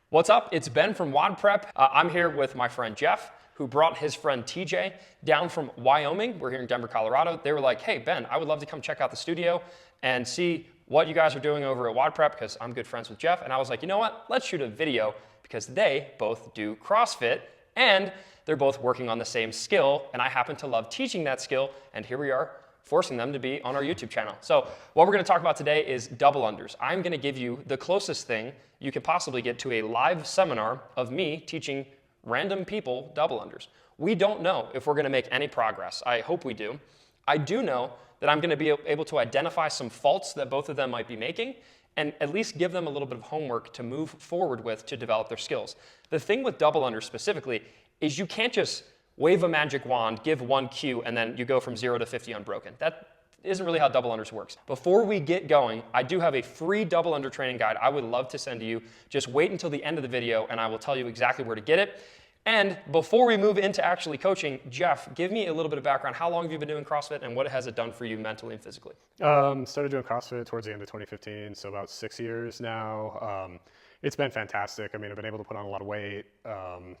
What's up? It's Ben from WOD Prep. I'm here with my friend Jeff, who brought his friend TJ down from Wyoming. We're here in Denver, Colorado. They were like, hey, Ben, I would love to come check out the studio and see what you guys are doing over at WOD Prep because I'm good friends with Jeff. And I was like, you know what? Let's shoot a video because they both do CrossFit and they're both working on the same skill. And I happen to love teaching that skill. And here we are, forcing them to be on our YouTube channel. So what we're gonna talk about today is double unders. I'm gonna give you the closest thing you could possibly get to a live seminar of me teaching random people double unders. We don't know if we're gonna make any progress. I hope we do. I do know that I'm gonna be able to identify some faults that both of them might be making and at least give them a little bit of homework to move forward with to develop their skills. The thing with double unders specifically is you can't just wave a magic wand, give one cue, and then you go from 0 to 50 unbroken. That isn't really how double unders works. Before we get going, I do have a free double under training guide I would love to send to you. Just wait until the end of the video and I will tell you exactly where to get it. And before we move into actually coaching, Jeff, give me a little bit of background. How long have you been doing CrossFit and what has it done for you mentally and physically? Started doing CrossFit towards the end of 2015, so about 6 years now. It's been fantastic. I mean, I've been able to put on a lot of weight,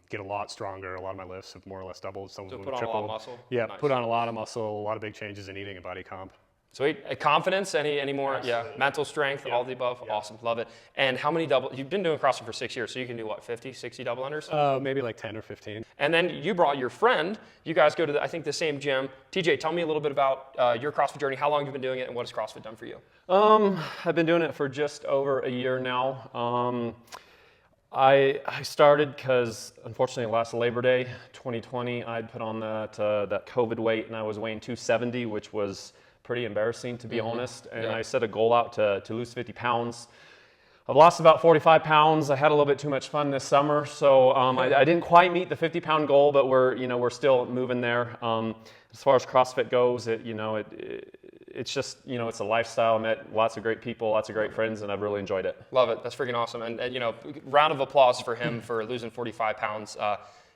get a lot stronger. A lot of my lifts have more or less doubled. Some of them put on tripled. a lot of muscle? Yeah, Nice. put on a lot of muscle, a lot of big changes in eating and body comp. Sweet. Confidence, any more? Absolutely. Yeah. Mental strength, Yeah. all the above? Yeah. Awesome. Love it. And how many you've been doing CrossFit for 6 years, so you can do what, 50, 60 double unders? Maybe like 10 or 15. And then you brought your friend. You guys go to, I think, the same gym. TJ, tell me a little bit about your CrossFit journey. How long have you been doing it, and what has CrossFit done for you? I've been doing it for just over a year now. I started because, unfortunately, last Labor Day 2020, I'd put on that COVID weight, and I was weighing 270, which was pretty embarrassing, to be honest. And I set a goal out to lose 50 pounds. I've lost about 45 pounds. I had a little bit too much fun this summer, so I didn't quite meet the 50-pound goal, but we're still moving there. As far as CrossFit goes, it's just, it's a lifestyle. I met lots of great people, lots of great friends, and I've really enjoyed it. Love it. That's freaking awesome. And round of applause for him for losing 45 pounds.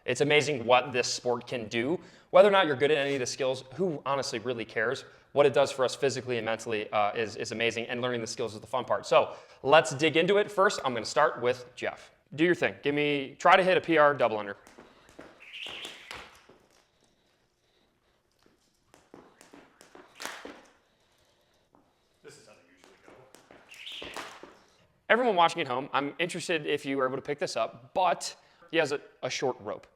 It's amazing what this sport can do. Whether or not you're good at any of the skills, who honestly really cares? What it does for us physically and mentally is amazing, and learning the skills is the fun part. So let's dig into it. First, I'm going to start with Jeff. Do your thing. Try to hit a PR double under. This is how they usually go. Everyone watching at home, I'm interested if you were able to pick this up, but he has a short rope.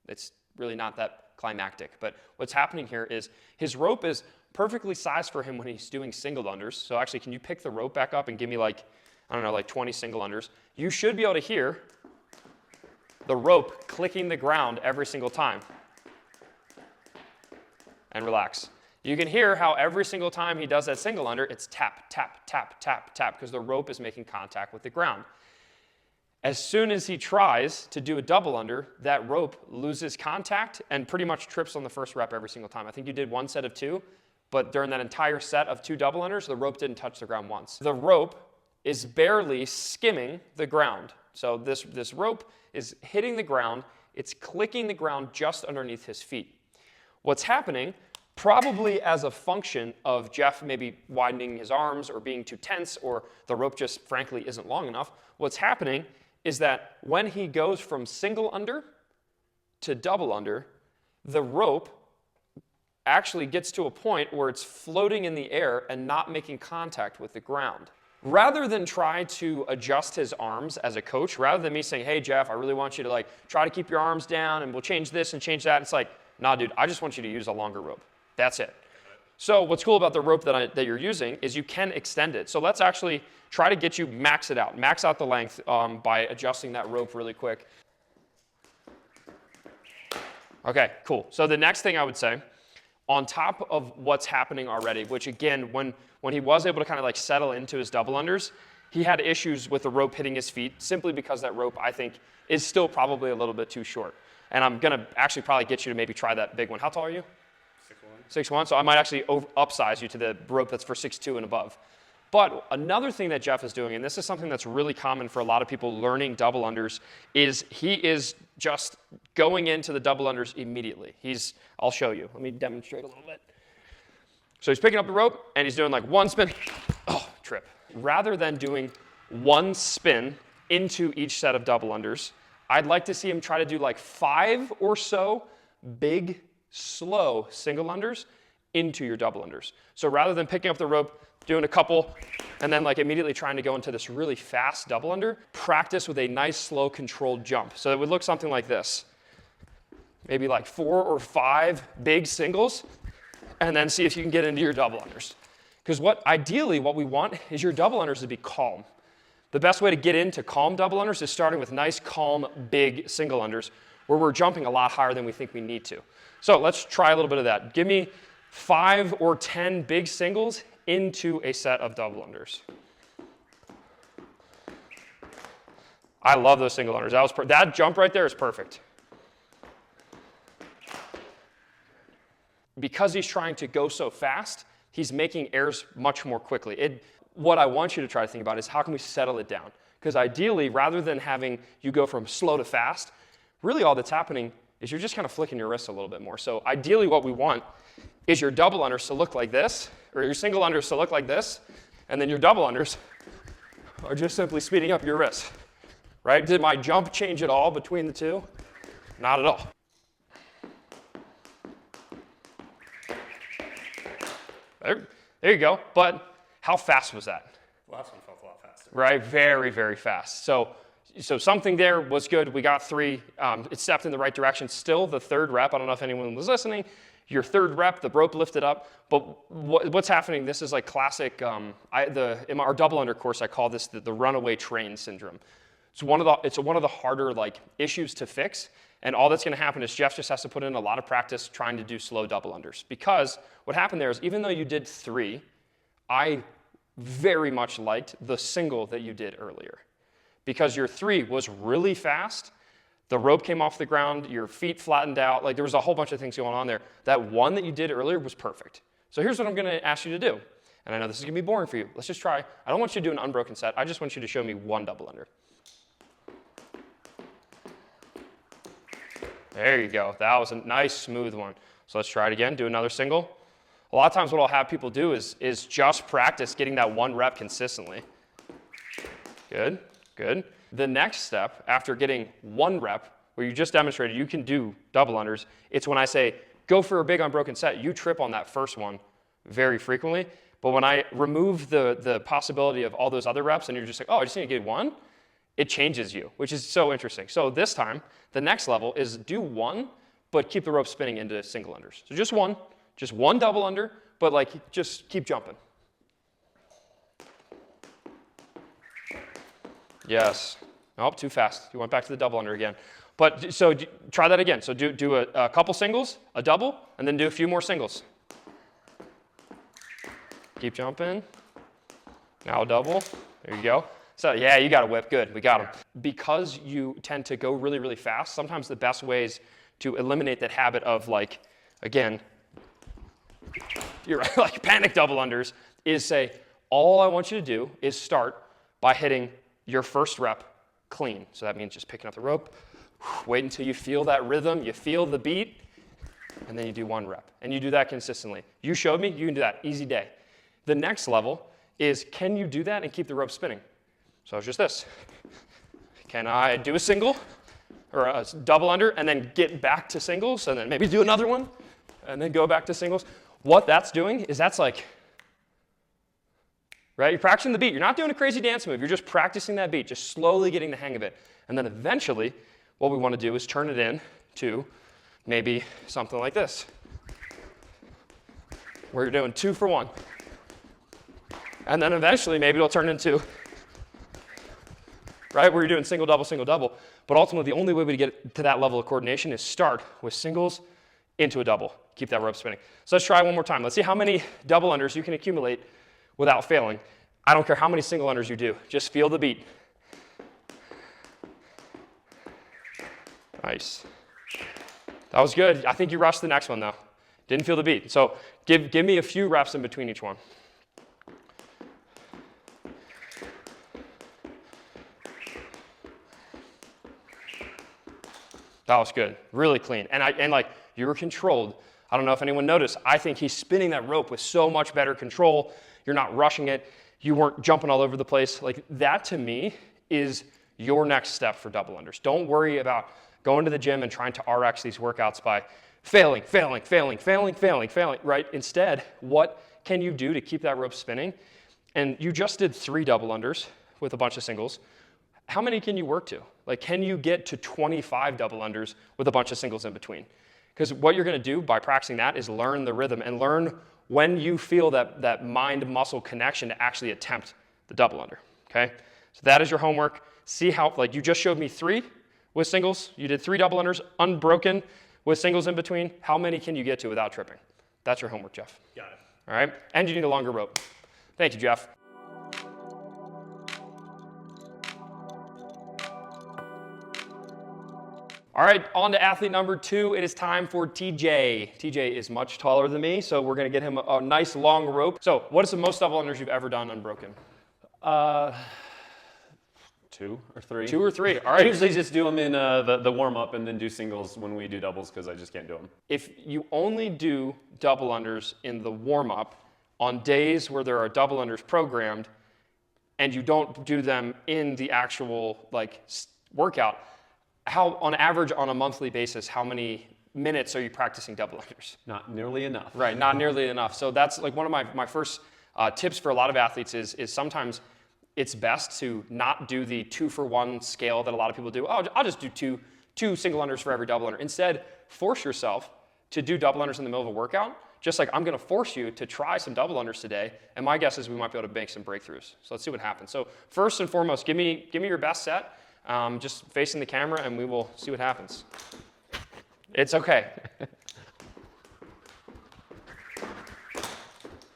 It's really not that climactic, but what's happening here is his rope is perfectly sized for him when he's doing single unders. So actually, can you pick the rope back up and give me like 20 single unders? You should be able to hear the rope clicking the ground every single time. And relax. You can hear how every single time he does that single under, it's tap, tap, tap, tap, tap, because the rope is making contact with the ground. As soon as he tries to do a double under, that rope loses contact and pretty much trips on the first rep every single time. I think you did one set of 2, but during that entire set of 2 double unders, the rope didn't touch the ground once. The rope is barely skimming the ground. So this rope is hitting the ground. It's clicking the ground just underneath his feet. What's happening, probably as a function of Jeff maybe widening his arms or being too tense, or the rope just frankly isn't long enough, what's happening is that when he goes from single under to double under, the rope actually gets to a point where it's floating in the air and not making contact with the ground. Rather than try to adjust his arms as a coach, rather than me saying, hey, Jeff, I really want you to try to keep your arms down and we'll change this and change that, it's like, nah, dude, I just want you to use a longer rope. That's it. So what's cool about the rope that you're using is you can extend it. So let's actually try to get you max it out. Max out the length by adjusting that rope really quick. Okay, cool. So the next thing I would say, on top of what's happening already, which again, when he was able to kind of settle into his double unders, he had issues with the rope hitting his feet simply because that rope, I think, is still probably a little bit too short. And I'm going to actually probably get you to maybe try that big one. How tall are you? 6'1", so I might actually upsize you to the rope that's for 6'2" and above. But another thing that Jeff is doing, and this is something that's really common for a lot of people learning double unders, is he is just going into the double unders immediately. I'll show you. Let me demonstrate a little bit. So he's picking up the rope, and he's doing one spin, trip. Rather than doing one spin into each set of double unders. I'd like to see him try to do like 5 or so big, slow single unders into your double unders. So rather than picking up the rope, doing a couple, and then like immediately trying to go into this really fast double under, practice with a nice, slow, controlled jump. So it would look something like this. Maybe like 4 or 5 big singles, and then see if you can get into your double unders. Because ideally what we want is your double unders to be calm. The best way to get into calm double unders is starting with nice, calm, big single unders, where we're jumping a lot higher than we think we need to. So let's try a little bit of that. Give me 5 or 10 big singles into a set of double unders. I love those single unders. That jump right there is perfect. Because he's trying to go so fast, he's making airs much more quickly. What I want you to try to think about is how can we settle it down? Because ideally, rather than having you go from slow to fast, really all that's happening is you're just kind of flicking your wrists a little bit more. So ideally what we want is your double unders to look like this, or your single unders to look like this, and then your double unders are just simply speeding up your wrists. Right? Did my jump change at all between the two? Not at all. There you go. But how fast was that? The last one felt a lot faster. Right? Very, very fast. So something there was good. We got 3. It stepped in the right direction. Still the 3rd rep. I don't know if anyone was listening. Your 3rd rep, the rope lifted up. But what's happening, this is like classic, in our double under course, I call this the runaway train syndrome. It's one of the harder like issues to fix. And all that's going to happen is Jeff just has to put in a lot of practice trying to do slow double unders. Because what happened there is even though you did 3, I very much liked the single that you did earlier. Because your 3 was really fast, the rope came off the ground, your feet flattened out, like there was a whole bunch of things going on there. That one that you did earlier was perfect. So here's what I'm going to ask you to do. And I know this is going to be boring for you. Let's just try. I don't want you to do an unbroken set. I just want you to show me 1 double under. There you go. That was a nice, smooth one. So let's try it again. Do another single. A lot of times what I'll have people do is just practice getting that 1 rep consistently. Good, good. The next step, after getting 1 rep, where you just demonstrated you can do double unders, it's when I say, go for a big unbroken set. You trip on that first one very frequently. But when I remove the possibility of all those other reps and you're just like, oh, I just need to get 1, it changes you, which is so interesting. So this time, the next level is do 1, but keep the rope spinning into single unders. So just 1 double under, but like just keep jumping. Yes. Nope, too fast. You went back to the double under again. But so try that again. So do a couple singles, a double, and then do a few more singles. Keep jumping. Now a double. There you go. So yeah, you got a whip. Good, we got him. Because you tend to go really, really fast, sometimes the best ways to eliminate that habit of like, again, you're right, like panic double unders is say, all I want you to do is start by hitting your first rep clean. So that means just picking up the rope, wait until you feel that rhythm, you feel the beat, and then you do 1 rep. And you do that consistently. You showed me, you can do that, easy day. The next level is, can you do that and keep the rope spinning? So it's just this. Can I do a single or a double under and then get back to singles and then maybe do another one and then go back to singles? What that's doing is that's like, right? You're practicing the beat. You're not doing a crazy dance move. You're just practicing that beat, just slowly getting the hang of it. And then eventually, what we want to do is turn it in to maybe something like this, where you're doing 2 for 1. And then eventually, maybe it'll turn into, right, where you're doing single, double. But ultimately, the only way we get to that level of coordination is start with singles into a double. Keep that rope spinning. So let's try one more time. Let's see how many double unders you can accumulate without failing. I don't care how many single unders you do. Just feel the beat. Nice. That was good. I think you rushed the next one, though. Didn't feel the beat. So give me a few reps in between each one. That was good. Really clean. And like, you were controlled. I don't know if anyone noticed. I think he's spinning that rope with so much better control. You're not rushing it. You weren't jumping all over the place. Like, that to me is your next step for double unders. Don't worry about going to the gym and trying to RX these workouts by failing, right? Instead, what can you do to keep that rope spinning? And you just did 3 double unders with a bunch of singles. How many can you work to? Like, can you get to 25 double unders with a bunch of singles in between? Because what you're going to do by practicing that is learn the rhythm and learn when you feel that mind-muscle connection to actually attempt the double under, okay? So that is your homework. See how, like you just showed me 3 with singles. You did 3 double unders, unbroken, with singles in between. How many can you get to without tripping? That's your homework, Jeff. Got it. All right? And you need a longer rope. Thank you, Jeff. All right, on to athlete number 2. It is time for TJ. TJ is much taller than me, so we're going to get him a nice long rope. So what is the most double unders you've ever done unbroken? 2 or 3. 2 or 3. All I right. usually just do them in the warm-up and then do singles when we do doubles because I just can't do them. If you only do double unders in the warm-up on days where there are double unders programmed and you don't do them in the actual workout, how on average on a monthly basis, how many minutes are you practicing double unders? Not nearly enough. Right, not nearly enough. So that's like one of my first tips for a lot of athletes is sometimes it's best to not do the 2-for-1 scale that a lot of people do. Oh, I'll just do two single unders for every double under. Instead, force yourself to do double unders in the middle of a workout. Just like I'm going to force you to try some double unders today, and my guess is we might be able to make some breakthroughs. So let's see what happens. So first and foremost, give me your best set, just facing the camera, and we will see what happens. It's okay.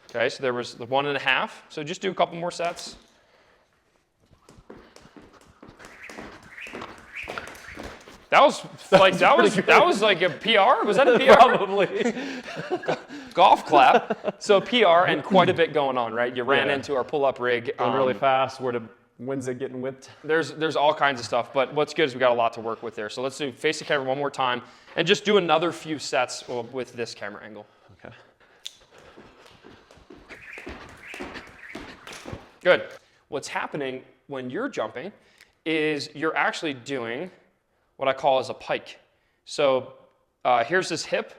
Okay, so there was the 1.5. So just do a couple more sets. That was like a PR? Was that a PR? Probably. Golf clap. So PR and quite a bit going on, right? You ran into our pull-up rig. Going really fast. When's it getting whipped? There's all kinds of stuff, but what's good is we got a lot to work with there. So let's do face the camera one more time and just do another few sets with this camera angle. Okay. Good. What's happening when you're jumping is you're actually doing what I call as a pike. So here's this hip.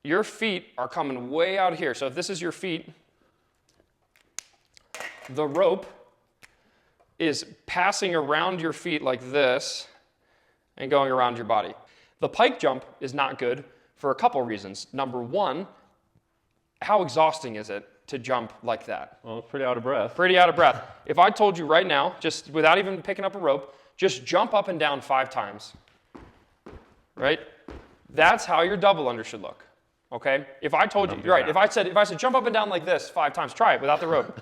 Your feet are coming way out here. So if this is your feet, the rope is passing around your feet like this and going around your body. The pike jump is not good for a couple reasons. Number one, how exhausting is it to jump like that? Well, it's pretty out of breath. Pretty out of breath. If I told you right now, just without even picking up a rope, just jump up and down 5 times, right? That's how your double under should look, okay? If I told you, right, if I said jump up and down like this 5 times, try it without the rope.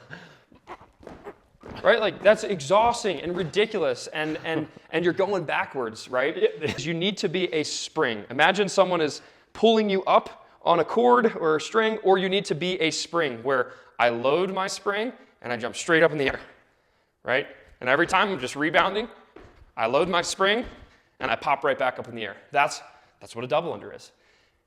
Right, like that's exhausting and ridiculous, and you're going backwards, right? You need to be a spring. Imagine someone is pulling you up on a cord or a string, or you need to be a spring where I load my spring and I jump straight up in the air, right? And every time I'm just rebounding, I load my spring and I pop right back up in the air. That's what a double under is.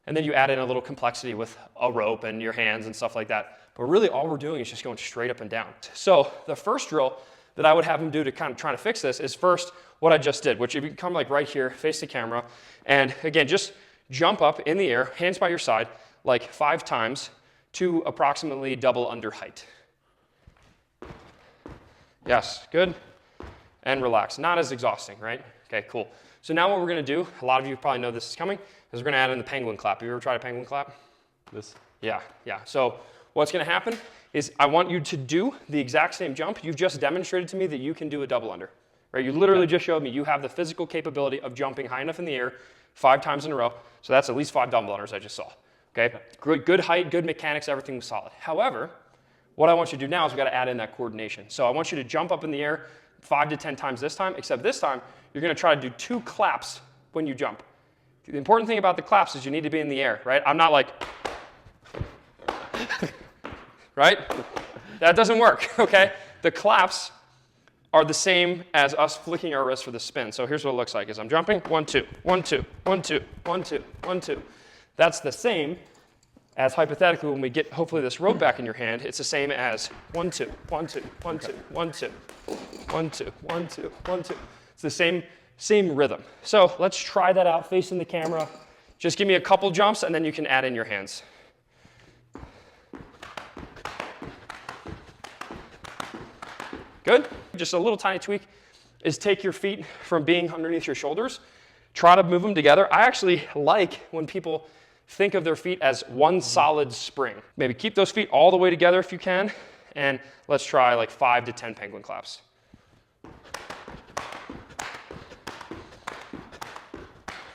And then you add in a little complexity with a rope and your hands and stuff like that. But really all we're doing is just going straight up and down. So the first drill that I would have them do to kind of try to fix this is first what I just did, which if you come like right here, face the camera, and again, just jump up in the air, hands by your side, like 5 times to approximately double under height. Yes, good. And relax. Not as exhausting, right? Okay, cool. So now what we're going to do, a lot of you probably know this is coming, is we're going to add in the penguin clap. Have you ever tried a penguin clap? This? Yeah. So what's going to happen is I want you to do the exact same jump. You've just demonstrated to me that you can do a double under, right? You literally just showed me you have the physical capability of jumping high enough in the air 5 times in a row. So that's at least 5 double unders I just saw. Okay? Good height, good mechanics, everything was solid. However, what I want you to do now is we've got to add in that coordination. So I want you to jump up in the air 5 to 10 times this time, except this time you're going to try to do 2 claps when you jump. The important thing about the claps is you need to be in the air, right? I'm not like, right? That doesn't work, okay? The claps are the same as us flicking our wrist for the spin. So here's what it looks like is I'm jumping, 1, 2, 1, 2, 1, 2, 1, 2, 1, 2. That's the same as hypothetically, when we get hopefully this rope back in your hand, it's the same as 1, 2, 1, 2, 1, 2, 1, 2, 1, 2, 1, 2, 1, 2. It's the same rhythm. So let's try that out facing the camera. Just give me a couple jumps and then you can add in your hands. Good? Just a little tiny tweak is take your feet from being underneath your shoulders, try to move them together. I actually like when people think of their feet as one solid spring. Maybe keep those feet all the way together if you can, and let's try like 5 to 10 penguin claps.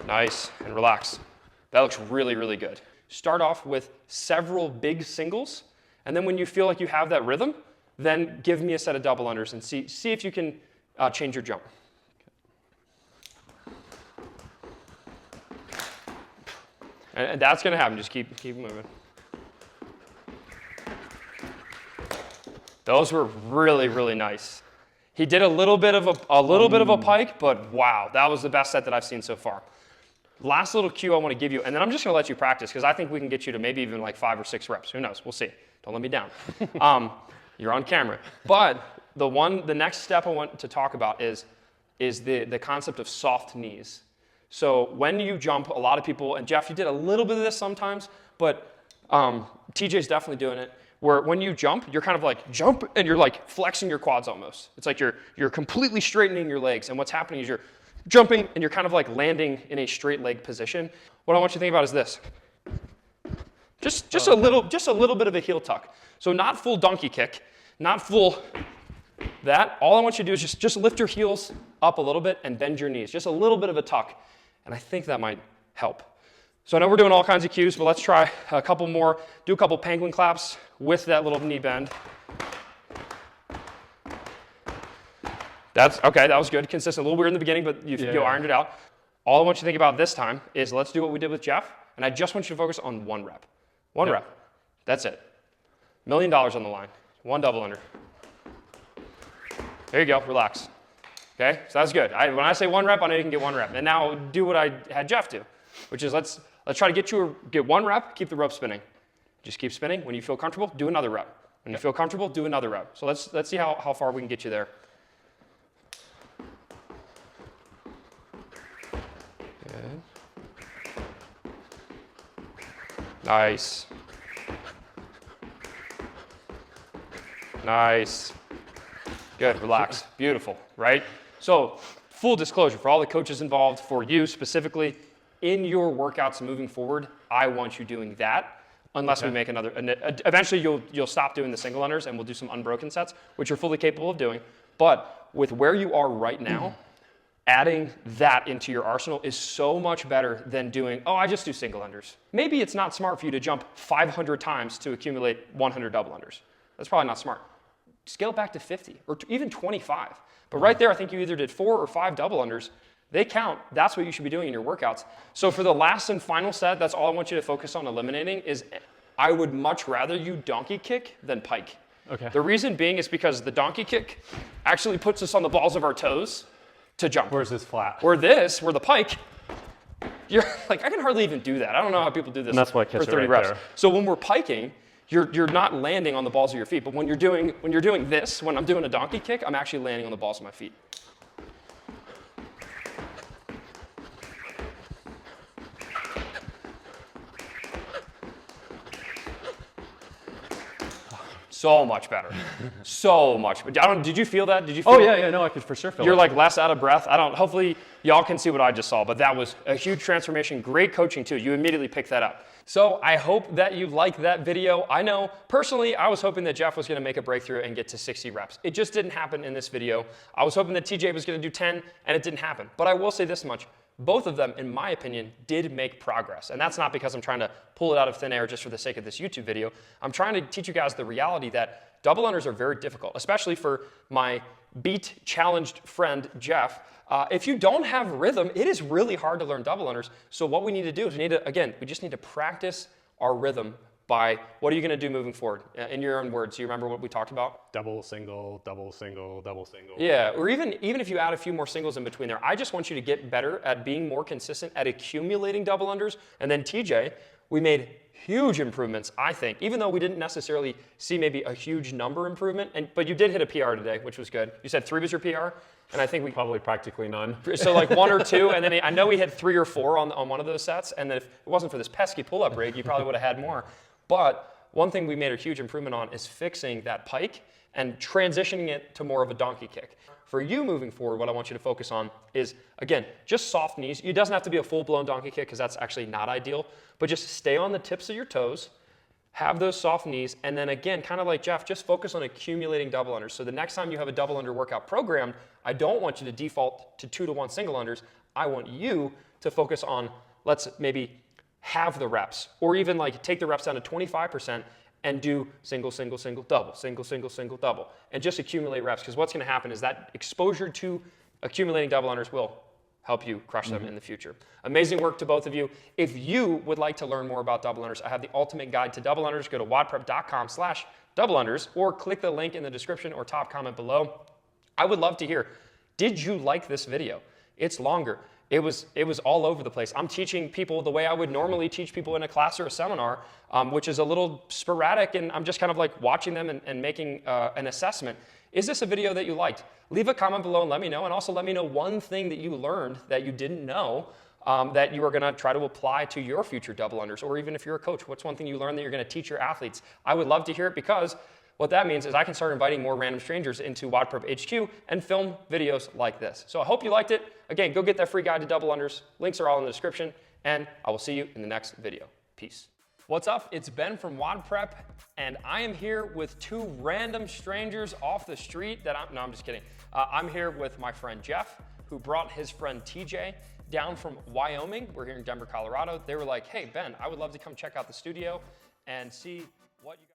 Nice, and relax. That looks really, really good. Start off with several big singles, and then when you feel like you have that rhythm, then give me a set of double unders and see if you can change your jump. And that's gonna happen, just keep moving. Those were really, really nice. He did a little bit of a pike, but wow, that was the best set that I've seen so far. Last little cue I want to give you, and then I'm just gonna let you practice because I think we can get you to maybe even like 5 or 6 reps. Who knows? We'll see. Don't let me down. You're on camera. But the next step I want to talk about is the concept of soft knees. So when you jump, a lot of people, and Jeff, you did a little bit of this sometimes, but TJ's definitely doing it, where when you jump, you're kind of like jump and you're like flexing your quads almost. It's like you're completely straightening your legs, and what's happening is you're jumping and you're kind of like landing in a straight leg position. What I want you to think about is this. Just a little bit of a heel tuck. So not full donkey kick, not full that. All I want you to do is just lift your heels up a little bit and bend your knees. Just a little bit of a tuck. And I think that might help. So I know we're doing all kinds of cues, but let's try a couple more. Do a couple penguin claps with that little knee bend. That's okay, that was good. Consistent, a little weird in the beginning, but you ironed it out. All I want you to think about this time is let's do what we did with Jeff, and I just want you to focus on 1 rep. One rep. That's it. $1 million on the line. 1 double under. There you go, relax. Okay, so that's good. When I say 1 rep, I know you can get 1 rep. And now do what I had Jeff do, which is let's try to get 1 rep, keep the rope spinning. Just keep spinning. When you feel comfortable, do another rep. When you feel comfortable, do another rep. So let's see how far we can get you there. Good. Nice. Nice. Good, relax. Beautiful, right? So, full disclosure for all the coaches involved, for you specifically, in your workouts moving forward, I want you doing that unless we make another. Eventually, you'll stop doing the single unders and we'll do some unbroken sets, which you're fully capable of doing. But with where you are right now, adding that into your arsenal is so much better than doing, I just do single unders. Maybe it's not smart for you to jump 500 times to accumulate 100 double unders. That's probably not smart. Scale it back to 50 or even 25. But right there, I think you either did 4 or 5 double unders. They count. That's what you should be doing in your workouts. So for the last and final set, that's all I want you to focus on eliminating is I would much rather you donkey kick than pike. Okay. The reason being is because the donkey kick actually puts us on the balls of our toes to jump. Where's this flat? Where the pike, you're like, I can hardly even do that. I don't know how people do this and that's why I for catch 30 it right reps. there. So when we're piking, you're not landing on the balls of your feet. But when you're doing this, when I'm doing a donkey kick, I'm actually landing on the balls of my feet. So much better. So much. Did you feel that? Did you feel No, I could for sure feel it. You're like less out of breath. Hopefully y'all can see what I just saw, but that was a huge transformation. Great coaching too. You immediately picked that up. So I hope that you liked that video. I know personally, I was hoping that Jeff was gonna make a breakthrough and get to 60 reps. It just didn't happen in this video. I was hoping that TJ was gonna do 10 and it didn't happen. But I will say this much. Both of them, in my opinion, did make progress. And that's not because I'm trying to pull it out of thin air just for the sake of this YouTube video. I'm trying to teach you guys the reality that double unders are very difficult, especially for my beat challenged friend, Jeff. If you don't have rhythm, it is really hard to learn double unders. So what we need to do is we just need to practice our rhythm by what are you going to do moving forward? In your own words, do you remember what we talked about? Double, single, double, single, double, single. Yeah, or even if you add a few more singles in between there, I just want you to get better at being more consistent at accumulating double unders. And then TJ, we made huge improvements, I think, even though we didn't necessarily see maybe a huge number improvement, but you did hit a PR today, which was good. You said 3 was your PR, and I think we Probably practically none. so like 1 or 2, and then I know we had 3 or 4 on one of those sets, and then if it wasn't for this pesky pull-up rig, you probably would have had more. But one thing we made a huge improvement on is fixing that pike and transitioning it to more of a donkey kick. For you moving forward, what I want you to focus on is, again, just soft knees. It doesn't have to be a full-blown donkey kick because that's actually not ideal, but just stay on the tips of your toes, have those soft knees, and then again, kind of like Jeff, just focus on accumulating double unders. So the next time you have a double under workout programmed, I don't want you to default to 2-to-1 single unders. I want you to focus on, let's maybe halve the reps, or even like take the reps down to 25% and do single, single, single, double, single, single, single, double, and just accumulate reps. Because what's going to happen is that exposure to accumulating double unders will help you crush them in the future. Amazing work to both of you. If you would like to learn more about double unders, I have the ultimate guide to double unders. Go to wadprep.com/double unders or click the link in the description or top comment below. I would love to hear, did you like this video? It's longer. It was all over the place. I'm teaching people the way I would normally teach people in a class or a seminar, which is a little sporadic, and I'm just kind of like watching them and making an assessment. Is this a video that you liked? Leave a comment below and let me know, and also let me know one thing that you learned that you didn't know that you are gonna try to apply to your future double unders, or even if you're a coach, what's one thing you learned that you're gonna teach your athletes? I would love to hear it, because what that means is I can start inviting more random strangers into WODprep HQ and film videos like this. So I hope you liked it. Again, go get that free guide to double unders. Links are all in the description, and I will see you in the next video. Peace. What's up? It's Ben from WODprep, and I am here with 2 random strangers off the street no, I'm just kidding. I'm here with my friend Jeff, who brought his friend TJ down from Wyoming. We're here in Denver, Colorado. They were like, hey, Ben, I would love to come check out the studio and see what you guys